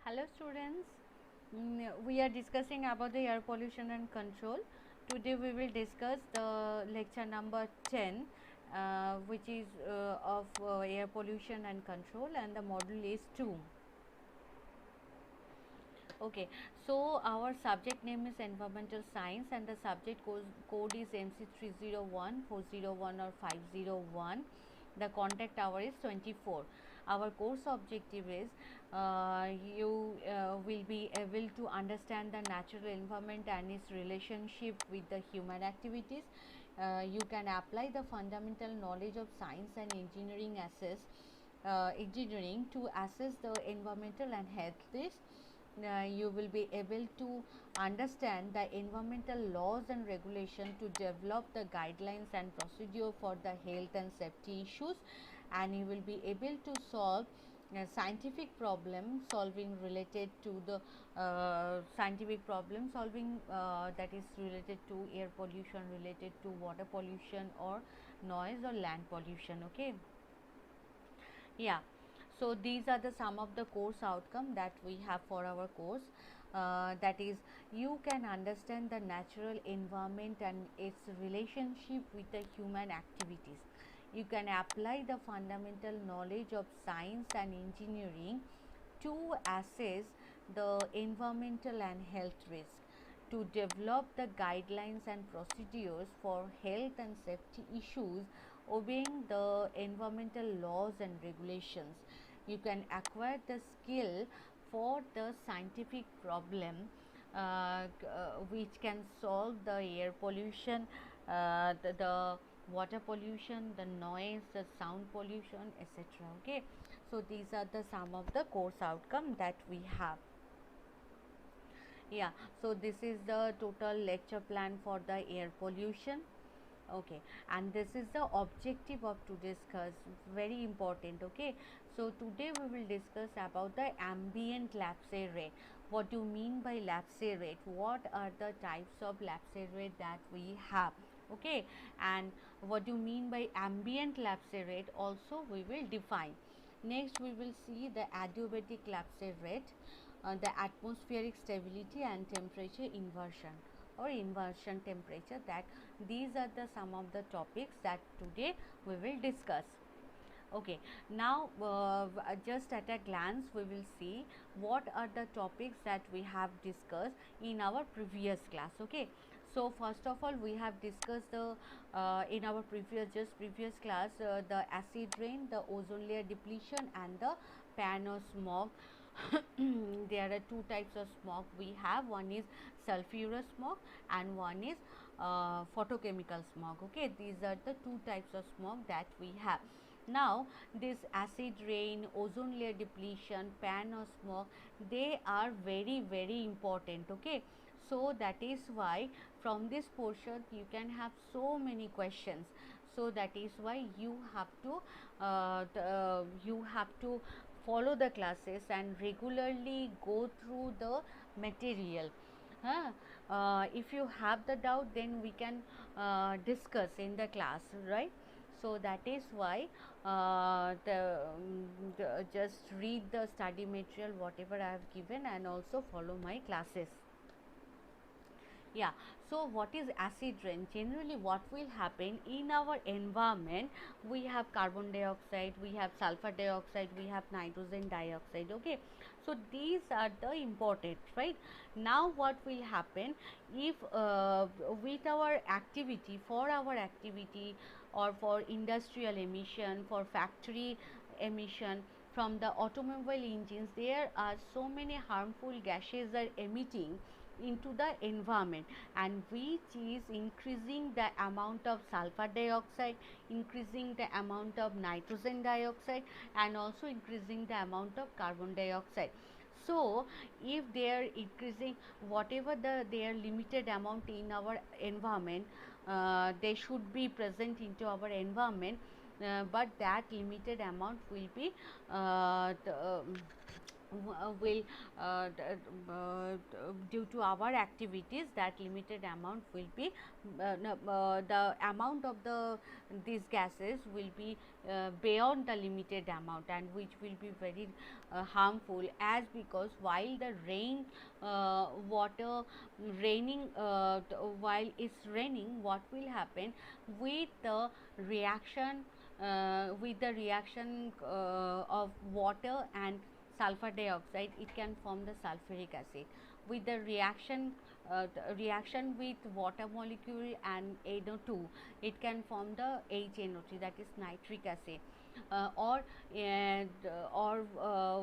Hello students, we are discussing about the air pollution and control. Today we will discuss the lecture number 10 which is of air pollution and control, and the module is 2. Okay, so our subject name is environmental science and the subject code is MC301, 401 or 501. The contact hour is 24. Our course objective is you will be able to understand the natural environment and its relationship with the human activities. You can apply the fundamental knowledge of science and engineering to assess the environmental and health risks. You will be able to understand the environmental laws and regulation to develop the guidelines and procedure for the health and safety issues, and you will be able to solve scientific problem solving related to the scientific problem solving that is related to air pollution, related to water pollution or noise or land pollution. Okay, yeah, so these are the some of the course outcome that we have for our course. That is, you can understand the natural environment and its relationship with the human activities. You can apply the fundamental knowledge of science and engineering to assess the environmental and health risk, to develop the guidelines and procedures for health and safety issues, obeying the environmental laws and regulations. You can acquire the skill for the scientific problem which can solve the air pollution, the water pollution, the noise, the sound pollution, etc. Okay, so these are the some of the course outcome that we have. Yeah, so this is the total lecture plan for the air pollution. Okay, and this is the objective of today's class, very important. Okay, so today we will discuss about the ambient lapse rate. What do you mean by lapse rate? What are the types of lapse rate that we have? Okay, and what do you mean by ambient lapse rate also we will define. Next we will see the adiabatic lapse rate, the atmospheric stability and temperature inversion or inversion temperature. That these are the some of the topics that today we will discuss. Okay, now just at a glance we will see what are the topics that we have discussed in our previous class. Okay, so first of all we have discussed the in our previous class the acid rain, the ozone layer depletion and the pan or smog. There are two types of smog we have. One is sulfurous smog and one is photochemical smog. Okay, these are the two types of smog that we have. Now this acid rain, ozone layer depletion, pan or smog, they are very important. Okay, so that is why from this portion you can have so many questions. So that is why you have to follow the classes and regularly go through the material. If you have the doubt, then we can discuss in the class, right? So that is why just read the study material whatever I have given and also follow my classes. Yeah, so what is acid rain? Generally what will happen in our environment, we have carbon dioxide, we have sulfur dioxide, we have nitrogen dioxide. Okay, so these are the important, right? Now what will happen if with our activity, for our activity or for industrial emission, for factory emission, from the automobile engines, there are so many harmful gases are emitting into the environment, and which is increasing the amount of sulfur dioxide, increasing the amount of nitrogen dioxide and also increasing the amount of carbon dioxide. So if they are increasing whatever their limited amount in our environment, they should be present into our environment, but that limited amount will be will due to our activities, that limited amount will be no, the amount of the these gases will be beyond the limited amount, and which will be very harmful, as because while the rain water raining while it's raining, what will happen with the reaction of water and sulfur dioxide, it can form the sulfuric acid. With the reaction with water molecule and NO2, it can form the HNO3, that is nitric acid. Or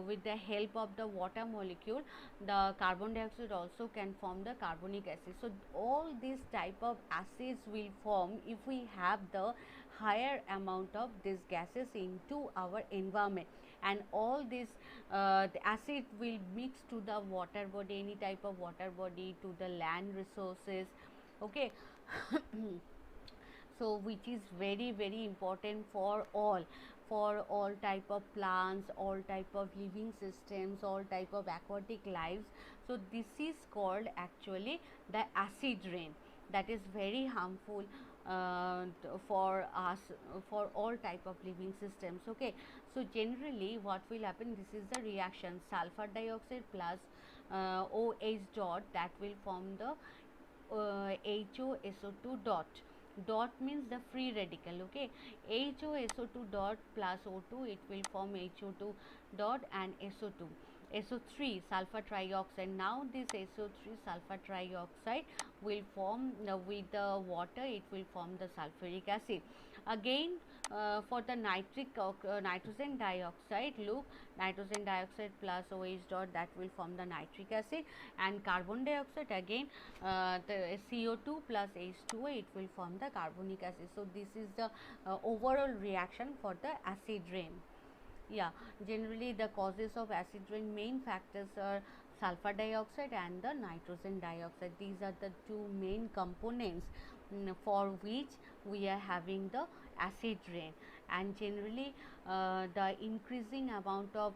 with the help of the water molecule, the carbon dioxide also can form the carbonic acid. So all these type of acids will form if we have the higher amount of these gases into our environment, and all this the acid will mix to the water body, any type of water body, to the land resources. Okay. So which is very very important for all type of plants, all type of living systems, all type of aquatic lives. So this is called actually the acid rain, that is very harmful for us, for all type of living systems. Okay, so generally what will happen, this is the reaction sulfur dioxide plus OH dot, that will form the HOSO2 dot. Dot means the free radical. Okay, HOSO2 dot plus O2, it will form HO2 dot and SO2, SO3 sulfur trioxide. Now this SO3 sulfur trioxide will form with the water, it will form the sulfuric acid. Again for the nitrogen dioxide, look, nitrogen dioxide plus OH dot, that will form the nitric acid, and carbon dioxide again the CO2 plus H2O, it will form the carbonic acid. So this is the overall reaction for the acid rain. Yeah, generally the causes of acid rain, main factors are sulfur dioxide and the nitrogen dioxide. These are the two main components for which we are having the acid rain. And generally the increasing amount of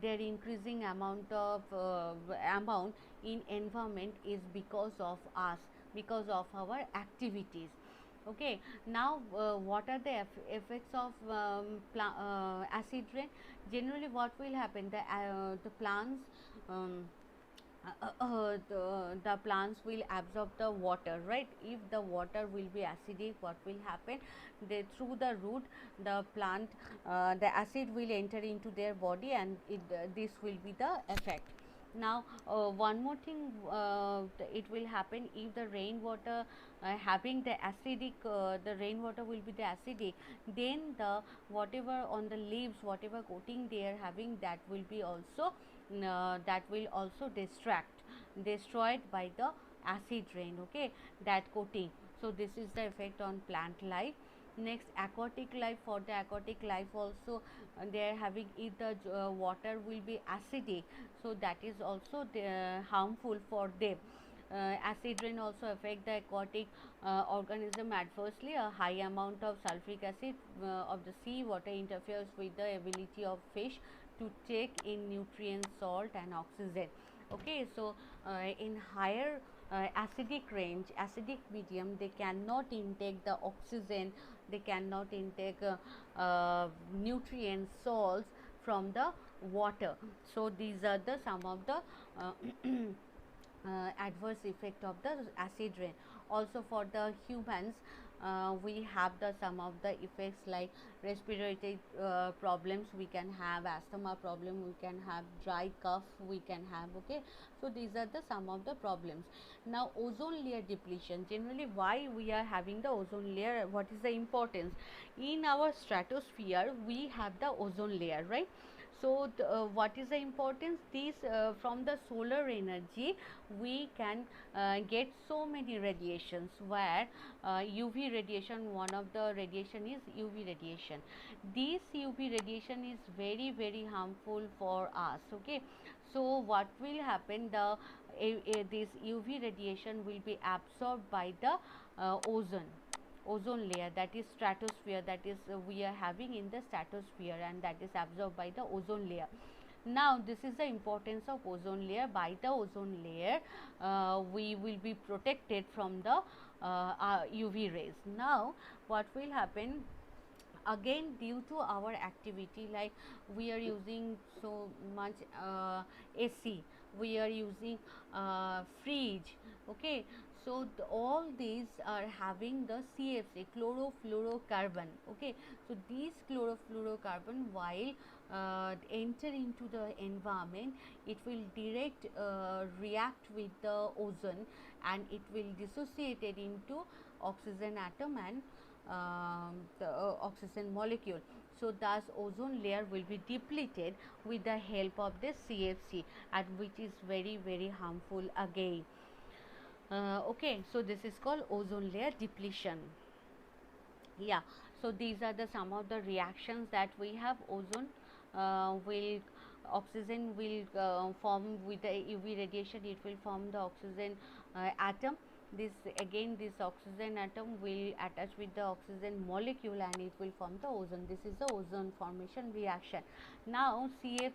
their increasing amount of amount in environment is because of us, because of our activities. Okay, now what are the effects of acid rain? Generally what will happen, the plants the plants will absorb the water, right? If the water will be acidic, what will happen, they through the root, the plant the acid will enter into their body, and this will be the effect. Now one more thing, it will happen if the rainwater having the acidic, the rainwater will be the acidic, then the whatever on the leaves, whatever coating they are having, that will be also that will also destroyed by the acid rain. Okay, that coating. So this is the effect on plant life. Next, aquatic life. For the aquatic life also, they are having, if the water will be acidic, so that is also harmful for them. Acid rain also affect the aquatic organism adversely. A high amount of sulfuric acid of the sea water interferes with the ability of fish to take in nutrients, salt and oxygen. Okay, so in higher acidic range, acidic medium, they cannot intake the oxygen, they cannot intake nutrients, salts from the water. So these are the some of the adverse effect of the acid rain. Also for the humans, we have the some of the effects like respiratory problems, we can have asthma problem, we can have dry cough, we can have. Okay, so these are the some of the problems. Now ozone layer depletion, generally why we are having the ozone layer, what is the importance? In our stratosphere we have the ozone layer, right? So what is the importance? This from the solar energy we can get so many radiations, where UV radiation, one of the radiation is UV radiation. This UV radiation is very very harmful for us. Okay, so what will happen, the this UV radiation will be absorbed by the ozone layer, that is stratosphere, that is we are having in the stratosphere, and that is absorbed by the ozone layer. Now this is the importance of ozone layer. By the ozone layer we will be protected from the UV rays. Now what will happen, again due to our activity, like we are using so much AC, we are using fridge, okay. So all these are having the CFC, chlorofluorocarbon, okay. So these chlorofluorocarbon, while enter into the environment, it will direct react with the ozone, and it will dissociate it into oxygen atom and the oxygen molecule. So thus ozone layer will be depleted with the help of the CFC, and which is very harmful again. Okay, so this is called ozone layer depletion. Yeah, so these are the some of the reactions that we have. Ozone will oxygen will form with the UV radiation, it will form the oxygen atom. This again, this oxygen atom will attach with the oxygen molecule, and it will form the ozone. This is the ozone formation reaction. Now CF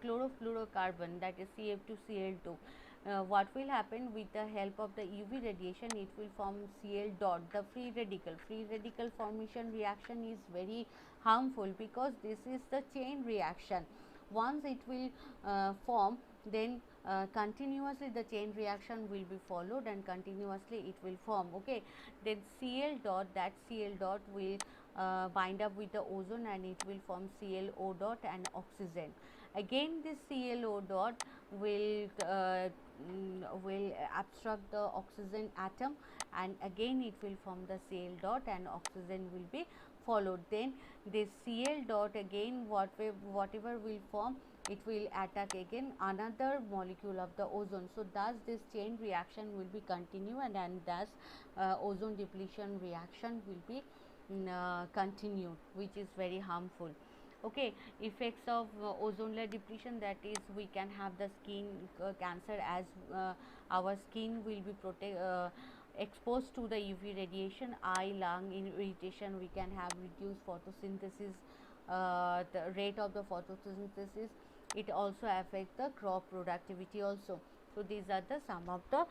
chlorofluorocarbon, that is CF2Cl2, what will happen with the help of the UV radiation, it will form Cl dot, the free radical. Free radical formation reaction is very harmful because this is the chain reaction. Once it will form, then continuously the chain reaction will be followed, and continuously it will form, okay. Then Cl dot, that Cl dot will bind up with the ozone, and it will form ClO dot and oxygen. Again this ClO dot will obstruct the oxygen atom, and again it will form the Cl dot, and oxygen will be followed. Then this Cl dot again whatever will form, it will attack again another molecule of the ozone. So thus this chain reaction will be continue, and thus ozone depletion reaction will be continued, which is very harmful. Okay, effects of ozone layer depletion, that is we can have the skin cancer, as our skin will be exposed to the UV radiation. Eye, lung irritation, we can have reduced photosynthesis, the rate of the photosynthesis. It also affects the crop productivity also. So these are the some of the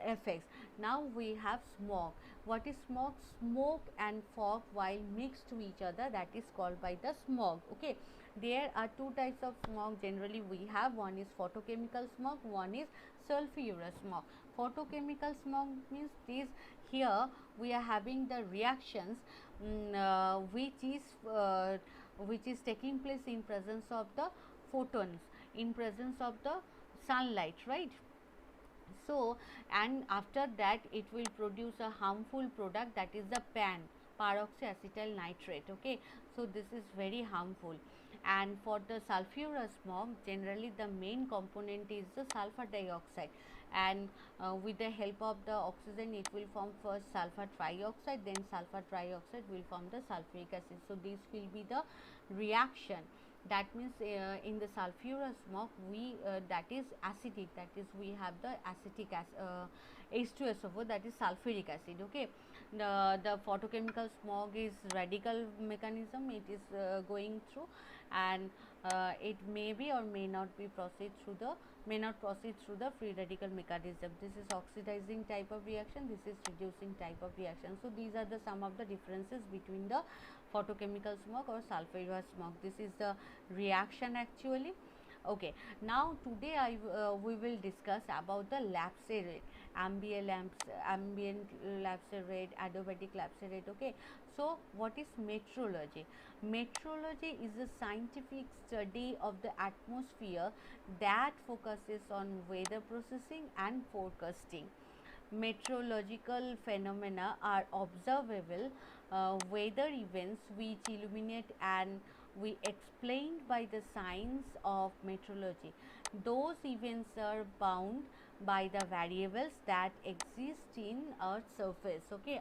effects. Now we have smog. What is smog? Smoke and fog while mixed to each other, that is called by the smog, okay. There are two types of smog generally we have. One is photochemical smog, one is sulfurous smog. Photochemical smog means this, here we are having the reactions which is taking place in presence of the photons, in presence of the sunlight, right. So and after that it will produce a harmful product, that is the PAN, peroxyacetyl nitrate, okay. So this is very harmful. And for the sulfurous smog, generally the main component is the sulfur dioxide, and with the help of the oxygen it will form first sulfur trioxide, then sulfur trioxide will form the sulfuric acid. So this will be the reaction. That means in the sulfurous smog we that is acidic, that is we have the acetic H2SO4, that is sulfuric acid, okay. The photochemical smog is radical mechanism, it is going through, and it may be or may not proceed through the free radical mechanism. This is oxidizing type of reaction, this is reducing type of reaction. So these are the some of the differences between the photochemical smog or sulfurous smog. This is the reaction actually. Okay, now today we will discuss about the lapse rate, ambient lapse rate, adiabatic lapse rate, okay. So what is meteorology? Meteorology is a scientific study of the atmosphere that focuses on weather processing and forecasting. Meteorological phenomena are observable weather events which illuminate and we explained by the science of meteorology. Those events are bound by the variables that exist in Earth's surface, okay,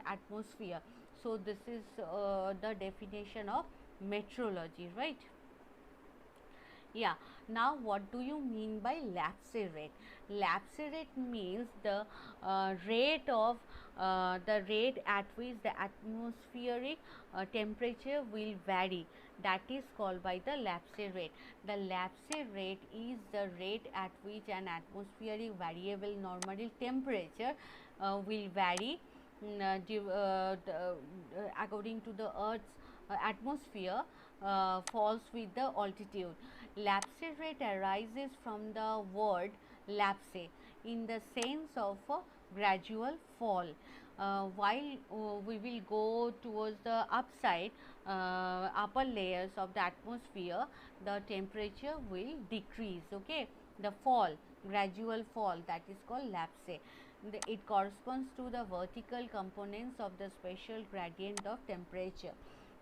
atmosphere. So this is the definition of meteorology, right? Yeah, now what do you mean by lapse rate? Lapse rate means the rate at which the atmospheric temperature will vary. that is called by the lapse rate. The lapse rate is the rate at which an atmospheric variable normal temperature will vary according to the Earth's atmosphere falls with the altitude. Lapse rate arises from the word lapse in the sense of a gradual fall. While we will go towards the upside, upper layers of the atmosphere, the temperature will decrease. Okay, the fall, gradual fall, that is called lapse. It corresponds to the vertical components of the spatial gradient of temperature.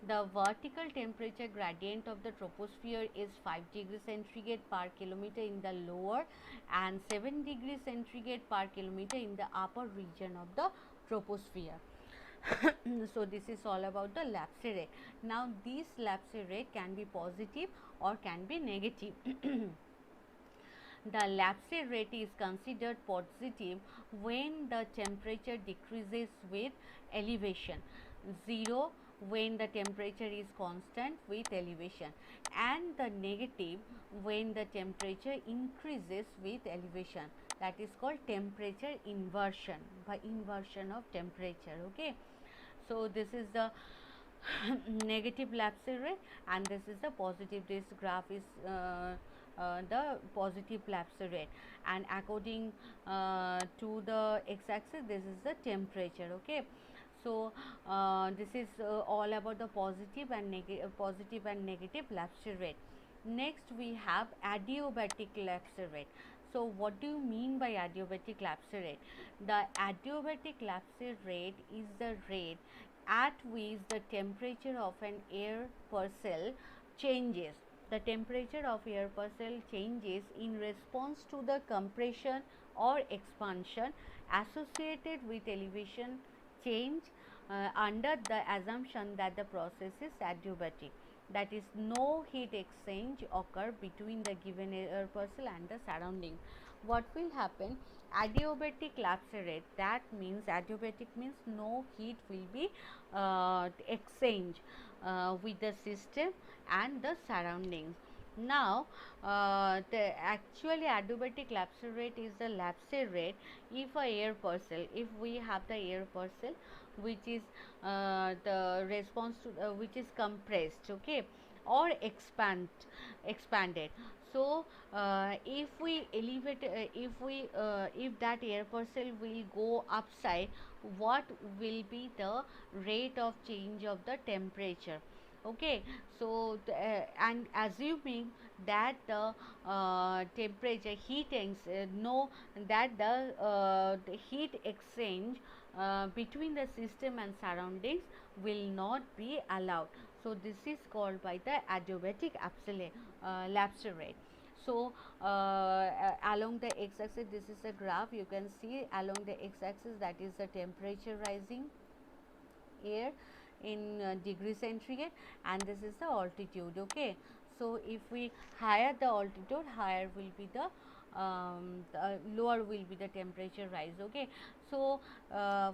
The vertical temperature gradient of the troposphere is 5 degrees centigrade per kilometer in the lower and 7 degrees centigrade per kilometer in the upper region of the troposphere. So this is all about the lapse rate. Now this lapse rate can be positive or can be negative. The lapse rate is considered positive when the temperature decreases with elevation, 0 when the temperature is constant with elevation, and the negative when the temperature increases with elevation, that is called temperature inversion, by inversion of temperature. Okay, so this is the negative lapse rate and this is the positive. This graph is the positive lapse rate, and according to the x-axis this is the temperature. Okay, so this is all about the positive and negative lapse rate. Next we have adiabatic lapse rate. So what do you mean by adiabatic lapse rate? The adiabatic lapse rate is the rate at which the temperature of an air parcel changes. The temperature of air parcel changes in response to the compression or expansion associated with elevation change under the assumption that the process is adiabatic. That is, no heat exchange occur between the given air parcel and the surrounding. What will happen? Adiabatic lapse rate, that means adiabatic means no heat will be exchanged with the system and the surroundings. Now the actually adiabatic lapse rate is the lapse rate if a air parcel, if we have the air parcel which is the response to which is compressed, okay, or expanded. So if we elevate if that air parcel will go upside, what will be the rate of change of the temperature? Okay, so and assuming that the temperature no, that the heat exchange between the system and surroundings will not be allowed. So this is called by the adiabatic lapse rate. So along the x-axis, this is a graph. You can see along the x-axis, that is the temperature rising air in degree centigrade, and this is the altitude. Okay, so if we higher the altitude, higher will be the lower will be the temperature rise. Okay, so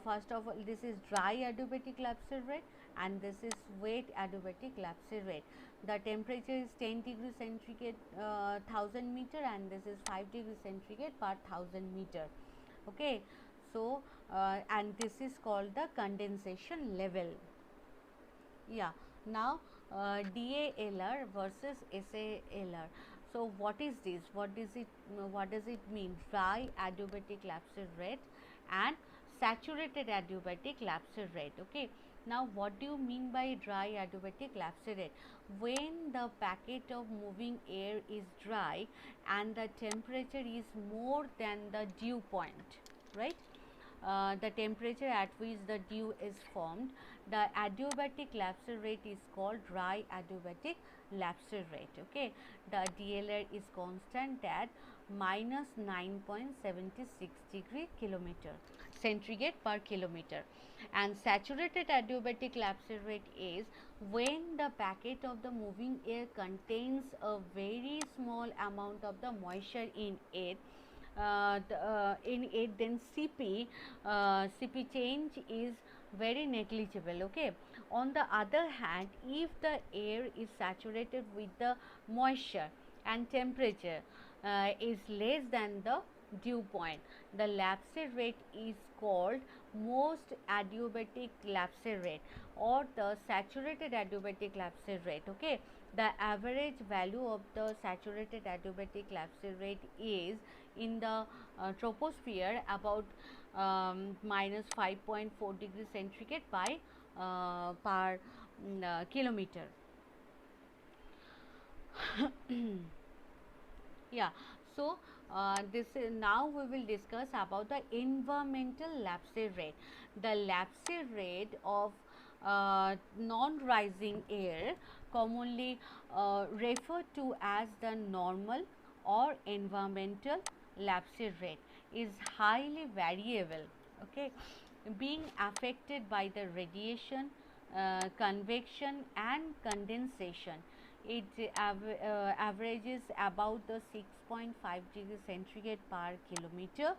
first of all, this is dry adiabatic lapse rate and this is wet adiabatic lapse rate. The temperature is 10 degrees centigrade 1000 meter, and this is 5 degrees centigrade per 1000 meter. Okay, so and this is called the condensation level. Yeah, now DALR versus SALR. So what is this? What does it mean? Dry adiabatic lapse rate and saturated adiabatic lapse rate. Okay, now what do you mean by dry adiabatic lapse rate? When the packet of moving air is dry and the temperature is more than the dew point, right? The temperature at which the dew is formed, the adiabatic lapse rate is called dry adiabatic lapse rate. Okay, the DLR is constant at minus 9.76 degree centigrade per kilometer, and saturated adiabatic lapse rate is when the packet of the moving air contains a very small amount of the moisture in it. In it, then CP change is very negligible. Okay, on the other hand, if the air is saturated with the moisture and temperature is less than the dew point, the lapse rate is called most adiabatic lapse rate or the saturated adiabatic lapse rate. Okay, the average value of the saturated adiabatic lapse rate is in the troposphere about minus 5.4 degrees centigrade by per kilometer. Yeah, so this is, now we will discuss about the environmental lapse rate. The lapse rate of non-rising air, commonly referred to as the normal or environmental lapse rate, is highly variable. Okay, being affected by the radiation, convection and condensation. It averages about the 6.5 degrees centigrade per kilometer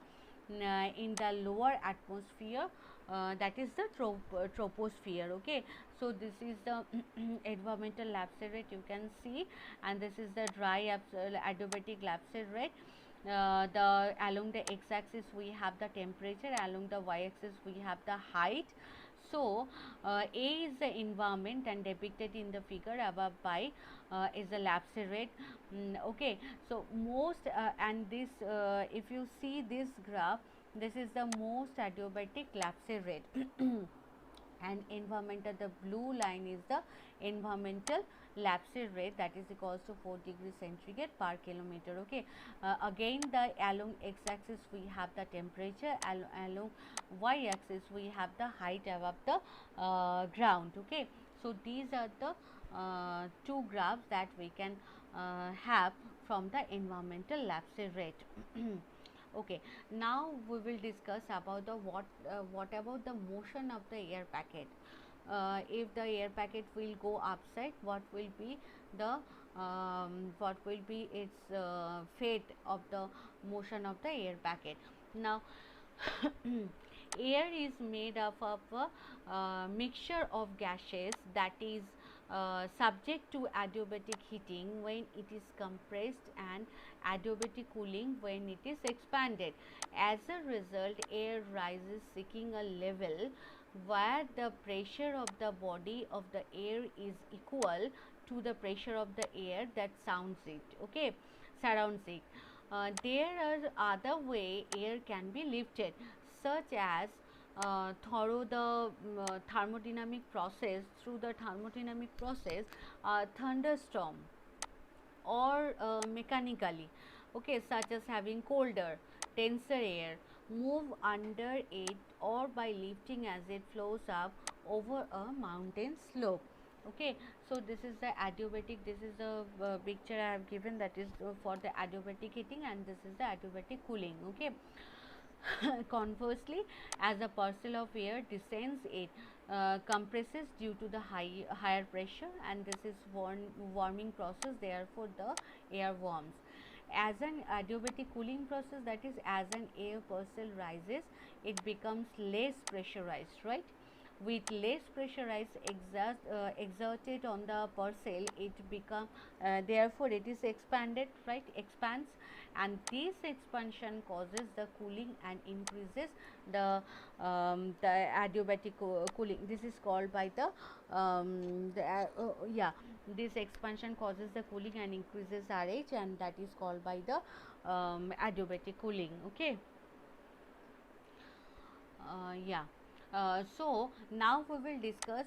in the lower atmosphere, that is the troposphere. Okay, so this is the environmental lapse rate you can see, and this is the dry adiabatic lapse rate. The along the x-axis we have the temperature, along the y-axis we have the height. So A is the environment and depicted in the figure above by is the lapse rate. Okay, so most and this if you see this graph, this is the most adiabatic lapse rate. And environmental, the blue line is the environmental lapse rate, that is equals to 4 degrees centigrade per kilometer. Okay, again the along x axis we have the temperature, along y axis we have the height above the ground. Okay, so these are the two graphs that we can have from the environmental lapse rate. Okay, now we will discuss about the what about the motion of the air packet. If the air packet will go upside, what will be the what will be its fate of the motion of the air packet. Now air is made up of a mixture of gases that is subject to adiabatic heating when it is compressed and adiabatic cooling when it is expanded. As a result, air rises seeking a level where the pressure of the body of the air is equal to the pressure of the air that surrounds it. There are other way air can be lifted, such as through the thermodynamic process, thunderstorm, or mechanically. Okay, such as having colder, denser air move under it, or by lifting as it flows up over a mountain slope. Okay, so this is the adiabatic, this is the picture I have given, that is for the adiabatic heating, and this is the adiabatic cooling. Okay. Conversely, as a parcel of air descends, it compresses due to the higher pressure, and this is warming process, therefore the air warms. As an adiabatic cooling process, that is, as an air parcel rises, it becomes less pressurized, right? With less pressurized exerted on the parcel, it become therefore it is expanded, right? Expands, and this expansion causes the cooling and increases the adiabatic cooling. This is called by the yeah, this expansion causes the cooling and increases RH, and that is called by the adiabatic cooling. Okay. Yeah. So now we will discuss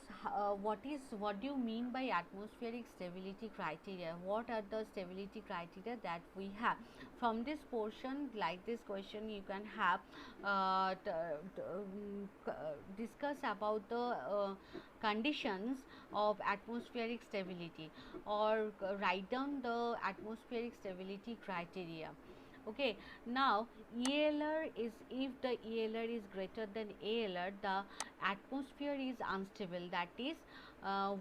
what do you mean by atmospheric stability criteria. What are the stability criteria that we have from this portion? Like this question, you can have discuss about the conditions of atmospheric stability, or write down the atmospheric stability criteria. Okay, now ELR is, if the ELR is greater than ALR, the atmosphere is unstable. That is,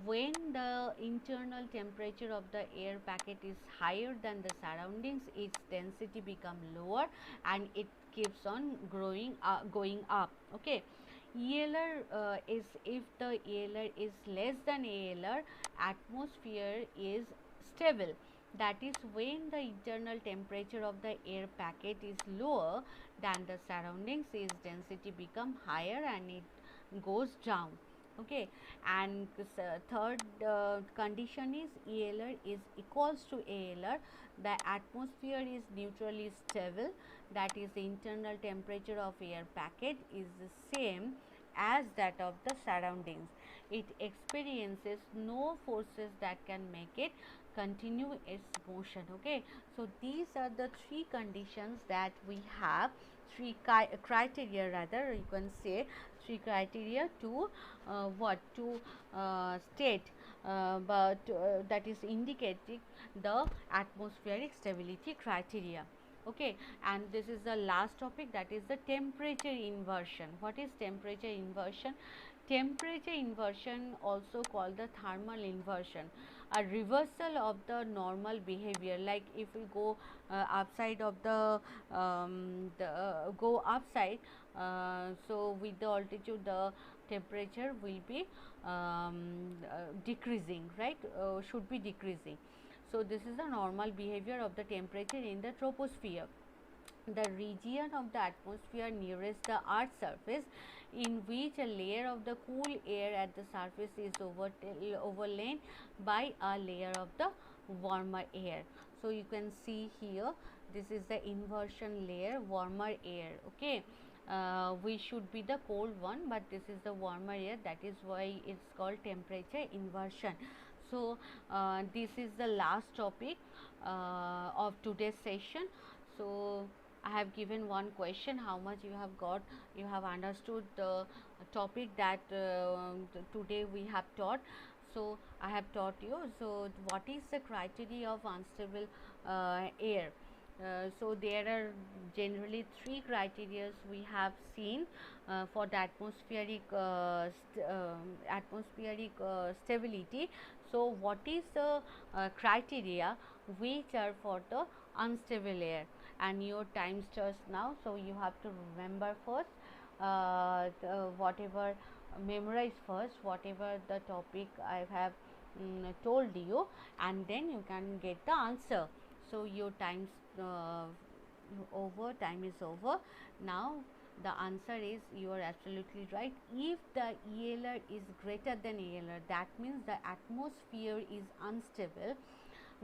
when the internal temperature of the air packet is higher than the surroundings, its density become lower and it keeps on going up. Okay, ELR is, if the ELR is less than ALR, atmosphere is stable. That is when the internal temperature of the air packet is lower than the surroundings, its density become higher and it goes down. Okay, and third condition is ELR is equals to ALR. The atmosphere is neutrally stable, that is the internal temperature of air packet is the same as that of the surroundings. It experiences no forces that can make it continue its motion. Okay, so these are the three conditions that we have, three criteria, rather you can say three criteria to what to state, but that is indicating the atmospheric stability criteria. Okay, and this is the last topic, that is the temperature inversion. What is temperature inversion? Temperature inversion, also called the thermal inversion, a reversal of the normal behavior. Like if we go upside of the go upside, so with the altitude the temperature will be decreasing, right? Should be decreasing. So this is the normal behavior of the temperature in the troposphere. The region of the atmosphere nearest the earth's surface, in which a layer of the cool air at the surface is overlain by a layer of the warmer air. So you can see here, this is the inversion layer, warmer air. Okay, we should be the cold one, but this is the warmer air, that is why it's called temperature inversion. So this is the last topic of today's session. So I have given one question, how much you have got, you have understood the topic that today we have taught. So I have taught you. So what is the criteria of unstable air? So there are generally three criteria we have seen for the atmospheric stability. So what is the criteria which are for the unstable air? And your time starts now, so you have to remember first, whatever, memorize first whatever the topic I have told you, and then you can get the answer. So your time's over, time is over now. The answer is, you are absolutely right. If the ELR is greater than ALR, that means the atmosphere is unstable.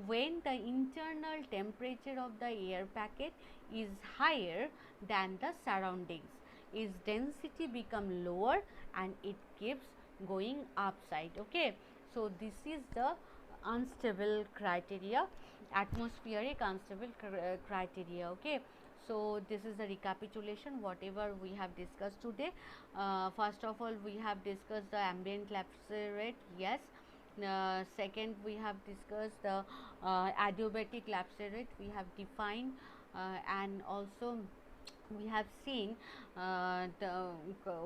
When the internal temperature of the air packet is higher than the surroundings, its density become lower and it keeps going upside. Okay, so this is the unstable criteria, atmospheric unstable criteria. Okay, so this is the recapitulation whatever we have discussed today. First of all, we have discussed the ambient collapse rate. Yes. Second, we have discussed the adiabatic collapse rate. We have defined and also we have seen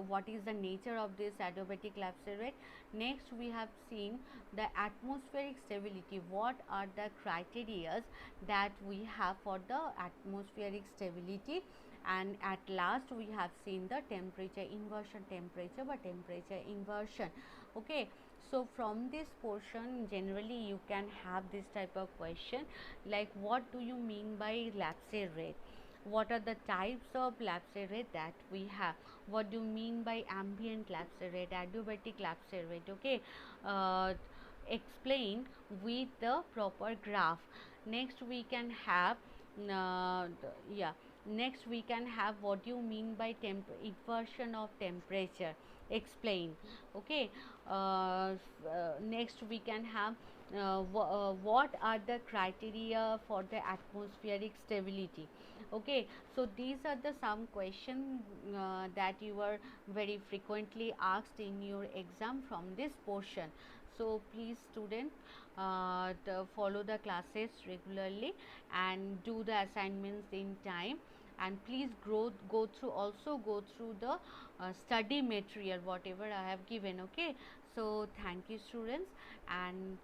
what is the nature of this adiabatic collapse rate. Next, we have seen the atmospheric stability. What are the criteria that we have for the atmospheric stability? And at last, we have seen the temperature inversion, temperature inversion. Okay, so from this portion, generally you can have this type of question, like what do you mean by lapse rate? What are the types of lapse rate that we have? What do you mean by ambient lapse rate, adiabatic lapse rate? Okay, uh, explain with the proper graph. Next we can have yeah, next we can have what you mean by inversion of temperature, explain. Okay, next we can have what are the criteria for the atmospheric stability. Okay, so these are the some questions that you are very frequently asked in your exam from this portion. So please student, follow the classes regularly and do the assignments in time, and please go through the study material whatever I have given. Okay, so thank you students, and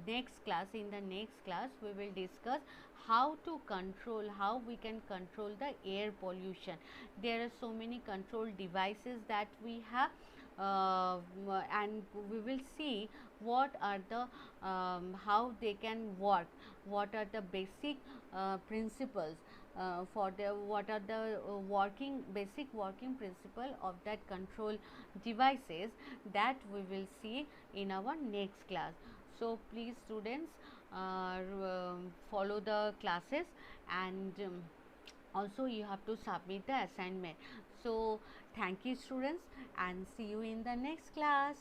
next class, in the next class we will discuss how to control, how we can control the air pollution. There are so many control devices that we have, and we will see what are the how they can work, what are the basic principles for the, what are the working, basic working principle of that control devices, that we will see in our next class. So please students, follow the classes, and also you have to submit the assignment. So thank you students, and see you in the next class.